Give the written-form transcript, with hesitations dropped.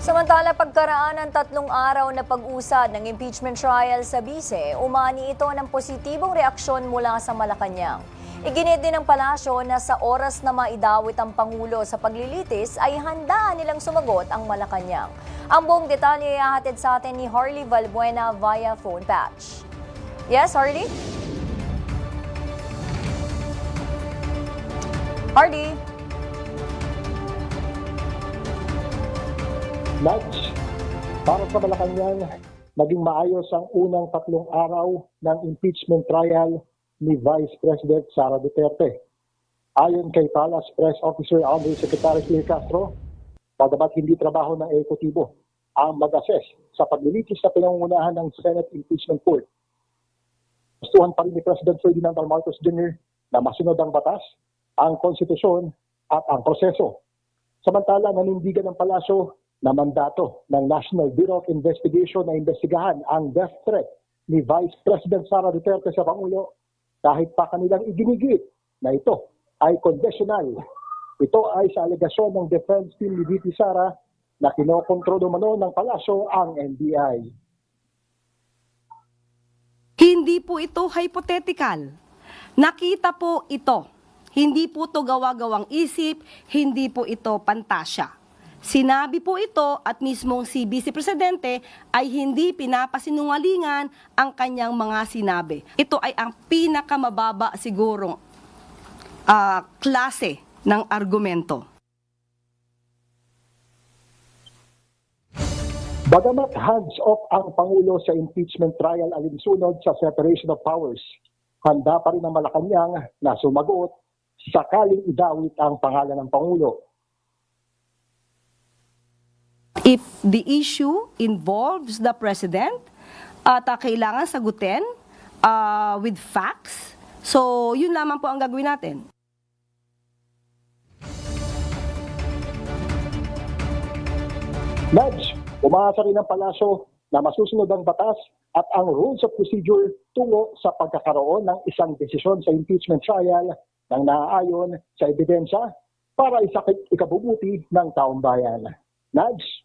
Samantala, pagkaraan ng 3 araw na pag-usad ng impeachment trial sa Bise, umani ito ng positibong reaksyon mula sa Malacanang. Iginit din ng palasyo na sa oras na maidawit ang Pangulo sa paglilitis ay handaan nilang sumagot ang Malacanang. Ang buong detalye ay hahatid sa atin ni Harley Valbuena via phone patch. Yes, Harley? Harley? Nudge, para sa Malacanang, naging maayos ang unang 3 araw ng impeachment trial ni Vice President Sara Duterte. Ayon kay Palace Press Officer Undersecretary Phil Castro, bagamat hindi trabaho ng ehekutibo ang mag-assess sa paglilitis na pinangungunahan ng Senate Impeachment Court. Gustuhan pa rin ni President Ferdinand R. Marcos Jr. na masunod ang batas, ang konstitusyon at ang proseso. Samantala, nanindigan ng palasyo na mandato ng National Bureau of Investigation na investigahan ang death threat ni Vice President Sara Duterte sa Pangulo kahit pa kanilang iginigit na ito ay conditional. Ito ay sa alegasyon ng defense team ni VP Sara na kinokontrolo umano ng palasyo ang NBI. Hindi po ito hypothetical. Nakita po ito. Hindi po ito gawa-gawang isip, hindi po ito pantasya. Sinabi po ito at mismong si Vice Presidente ay hindi pinapasinungalingan ang kanyang mga sinabi. Ito ay ang pinakamababa sigurong klase ng argumento. Bagamat hands-off ang Pangulo sa impeachment trial alinsunod sa separation of powers, handa pa rin ang Malacanang na sumagot sakaling idawit ang pangalan ng Pangulo. If the issue involves the President at kailangan sagutin with facts, so yun lamang po ang gagawin natin. Nudge, umaasa rin ang palasyo na masusunod ang batas at ang rules of procedure tungo sa pagkakaroon ng isang desisyon sa impeachment trial nang naaayon sa ebidensya para ikabubuti ng taong bayan. Nudge?